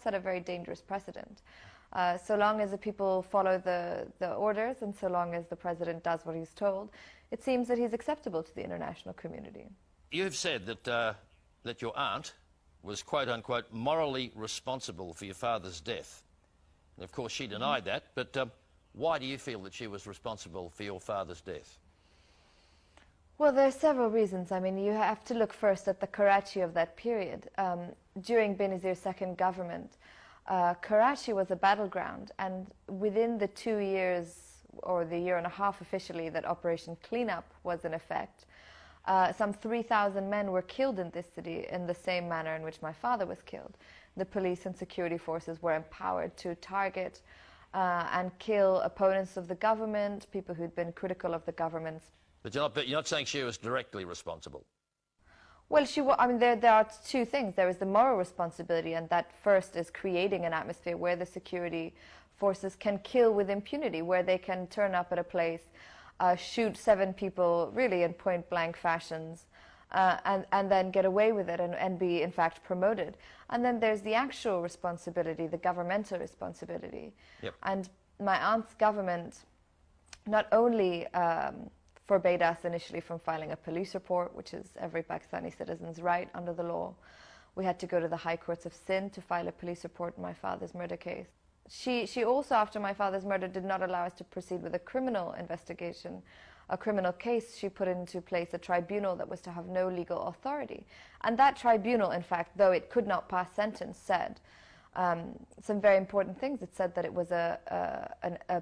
set a very dangerous precedent. So long as the people follow the orders and so long as the president does what he's told, it seems that he's acceptable to the international community. You've said that your aunt was, quote-unquote, morally responsible for your father's death. And of course she denied that, but why do you feel that she was responsible for your father's death? Well, there are several reasons. I mean, you have to look first at the Karachi of that period. During Benazir's second government, Karachi was a battleground, and within the 2 years, or the year and a half officially, that Operation Cleanup was in effect, some 3,000 men were killed in this city in the same manner in which my father was killed. The police and security forces were empowered to target and kill opponents of the government, people who'd been critical of the government's. But you're not saying she was directly responsible? Well, I mean, there are two things. There is the moral responsibility, and that first is creating an atmosphere where the security forces can kill with impunity, where they can turn up at a place, shoot 7 people really in point-blank fashions, and then get away with it and be, in fact, promoted. And then there's the actual responsibility, the governmental responsibility. Yep. And my aunt's government not only forbade us initially from filing a police report, which is every Pakistani citizen's right under the law. We had to go to the High Courts of Sindh to file a police report in my father's murder case. She also, after my father's murder, did not allow us to proceed with a criminal investigation, a criminal case. She put into place a tribunal that was to have no legal authority. And that tribunal, in fact, though it could not pass sentence, said some very important things. It said that it was a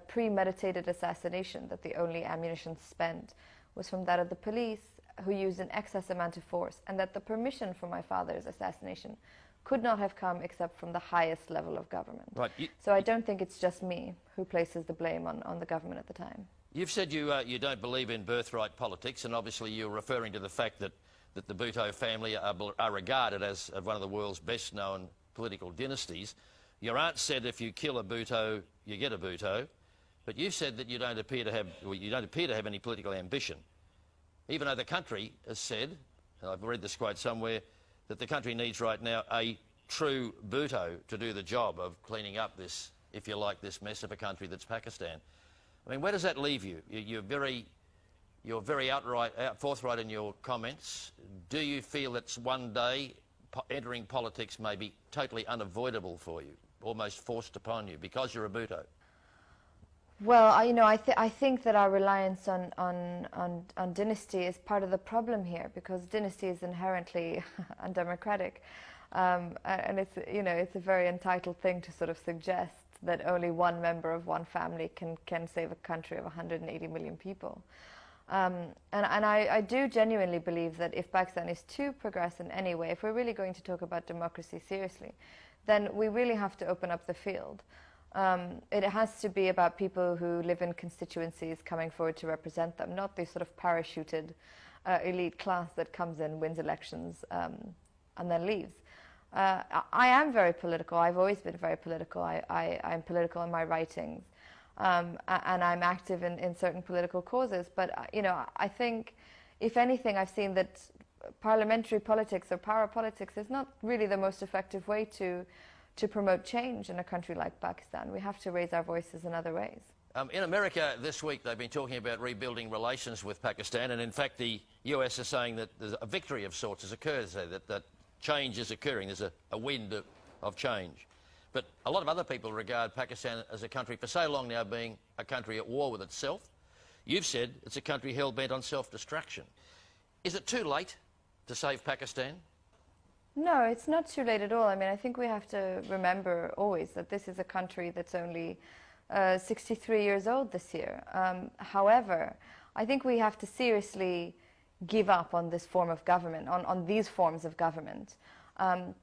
premeditated assassination, that the only ammunition spent was from that of the police, who used an excess amount of force, and that the permission for my father's assassination could not have come except from the highest level of government. Right. So I don't think it's just me who places the blame on the government at the time. You've said you don't believe in birthright politics, and obviously you're referring to the fact that the Bhutto family are regarded as one of the world's best-known political dynasties. Your aunt said if you kill a Bhutto, you get a Bhutto, but you said that you don't appear to have any political ambition, even though the country has said, and I've read this quote somewhere, that the country needs right now a true Bhutto to do the job of cleaning up this, if you like, this mess of a country that's Pakistan. I mean, where does that leave you? You're very forthright in your comments. Do you feel that one day entering politics may be totally unavoidable for you, almost forced upon you, because you're a Bhutto? Well, I think that our reliance on dynasty is part of the problem here, because dynasty is inherently undemocratic, and it's a very entitled thing to sort of suggest that only one member of one family can save a country of 180 million people. And I do genuinely believe that if Pakistan is to progress in any way, if we're really going to talk about democracy seriously, then we really have to open up the field. It has to be about people who live in constituencies coming forward to represent them, not the sort of parachuted elite class that comes in, wins elections, and then leaves. I am very political. I've always been very political. I'm political in my writings. And I'm active in certain political causes. But, I think, if anything, I've seen that parliamentary politics or power politics is not really the most effective way to promote change in a country like Pakistan. We have to raise our voices in other ways. In America this week, they've been talking about rebuilding relations with Pakistan, and in fact the US is saying that there's a victory of sorts has occurred there, that change is occurring. There's a wind of change. But a lot of other people regard Pakistan as a country for so long now being a country at war with itself. You've said it's a country hell-bent on self-destruction. Is it too late to save Pakistan? No, it's not too late at all. I mean, I think we have to remember always that this is a country that's only 63 years old this year. However, I think we have to seriously give up on this form of government, on these forms of government.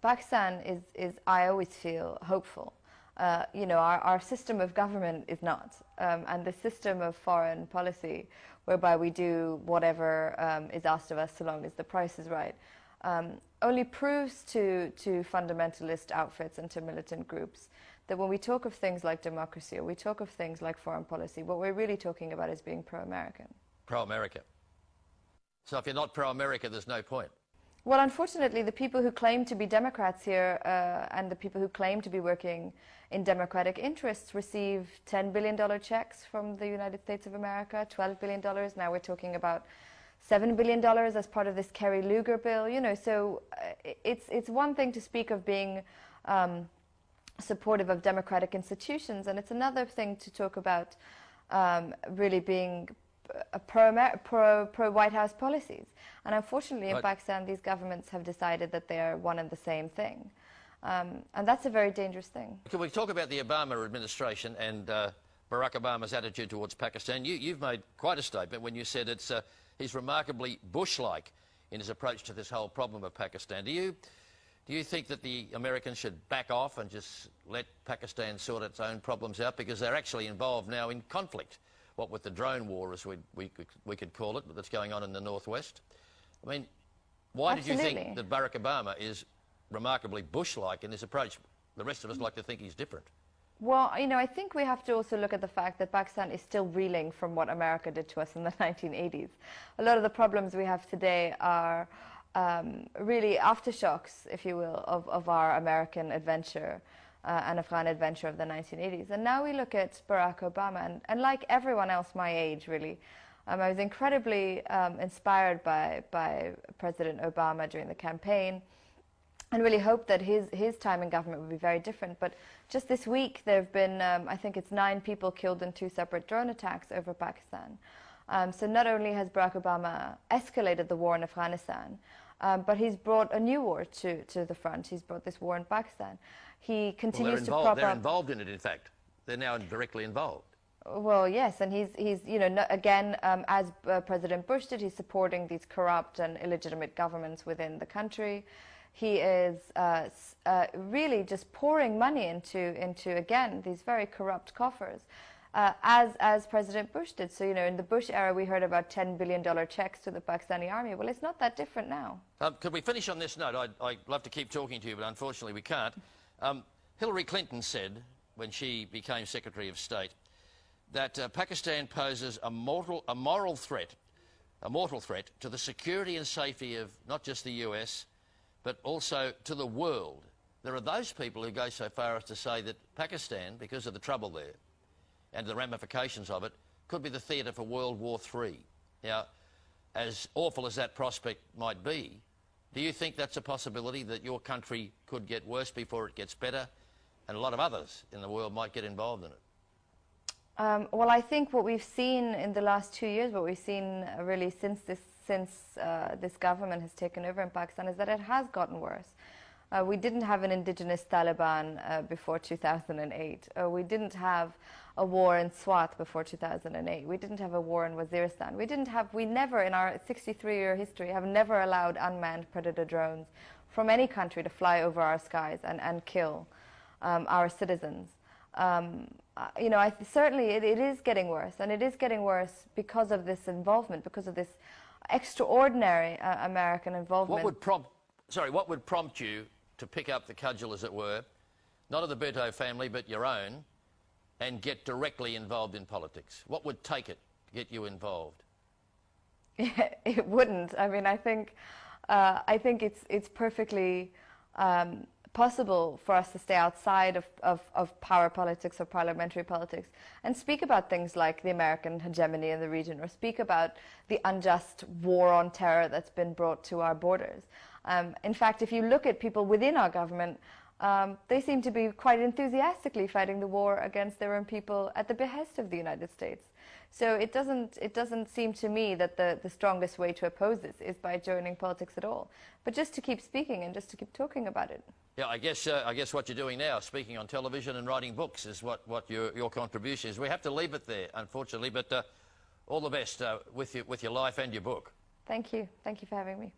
Pakistan is, I always feel, hopeful. Our system of government is not. And the system of foreign policy, whereby we do whatever is asked of us so long as the price is right, only proves to fundamentalist outfits and to militant groups that when we talk of things like democracy or we talk of things like foreign policy, what we're really talking about is being pro-American. Pro-America. So if you're not pro-America, there's no point. Well, unfortunately, the people who claim to be Democrats here and the people who claim to be working in democratic interests receive $10 billion checks from the United States of America, $12 billion. Now we're talking about $7 billion as part of this Kerry Lugar bill. You know, so it's one thing to speak of being supportive of democratic institutions, and it's another thing to talk about really being pro-White House policies. And unfortunately, in Pakistan, these governments have decided that they are one and the same thing. And that's a very dangerous thing. Can we talk about the Obama administration and Barack Obama's attitude towards Pakistan? You've made quite a statement when you said he's remarkably Bush-like in his approach to this whole problem of Pakistan. Do you think that the Americans should back off and just let Pakistan sort its own problems out? Because they're actually involved now in conflict, what with the drone war, as we could call it, that's going on in the northwest. I mean, why did you think that Barack Obama is remarkably Bush-like in this approach? The rest of us like to think he's different. Well, you know, I think we have to also look at the fact that Pakistan is still reeling from what America did to us in the 1980s. A lot of the problems we have today are really aftershocks, if you will, of our American adventure and Afghan adventure of the 1980s. And now we look at Barack Obama, and like everyone else my age, really, I was incredibly inspired by President Obama during the campaign, and really hoped that his time in government would be very different. But just this week, there have been, I think it's 9 people killed in 2 separate drone attacks over Pakistan. So not only has Barack Obama escalated the war in Afghanistan, but he's brought a new war to the front. He's brought this war in Pakistan. He continues to prop up... They're involved in it, in fact. They're now directly involved. Well, yes, and he's you know, again, as President Bush did, he's supporting these corrupt and illegitimate governments within the country. He is really just pouring money into again, these very corrupt coffers, as President Bush did. So, you know, in the Bush era, we heard about $10 billion checks to the Pakistani army. Well, it's not that different now. Could we finish on this note? I'd love to keep talking to you, but unfortunately we can't. Hillary Clinton said, when she became Secretary of State, that Pakistan poses a mortal threat to the security and safety of not just the US, but also to the world. There are those people who go so far as to say that Pakistan, because of the trouble there and the ramifications of it, could be the theatre for World War III. Now, as awful as that prospect might be, do you think that's a possibility, that your country could get worse before it gets better, and a lot of others in the world might get involved in it? Well, I think what we've seen in the last 2 years, what we've seen really since this government has taken over in Pakistan, is that it has gotten worse. We didn't have an indigenous Taliban before 2008. We didn't have a war in Swat before 2008. We didn't have a war in Waziristan. We never, in our 63-year history, have never allowed unmanned predator drones from any country to fly over our skies and kill our citizens. You know, certainly it is getting worse, and it is getting worse because of this involvement, because of this extraordinary American involvement. What would prompt you to pick up the cudgel, as it were, not of the Bhutto family, but your own, and get directly involved in politics? What would take it to get you involved? It wouldn't. I mean, I think it's perfectly possible for us to stay outside of power politics or parliamentary politics and speak about things like the American hegemony in the region, or speak about the unjust war on terror that's been brought to our borders. In fact, if you look at people within our government, they seem to be quite enthusiastically fighting the war against their own people at the behest of the United States. So it doesn't seem to me that the strongest way to oppose this is by joining politics at all, but just to keep speaking and just to keep talking about it. Yeah, I guess what you're doing now, speaking on television and writing books, is what your contribution is. We have to leave it there, unfortunately, but all the best with your life and your book. Thank you. Thank you for having me.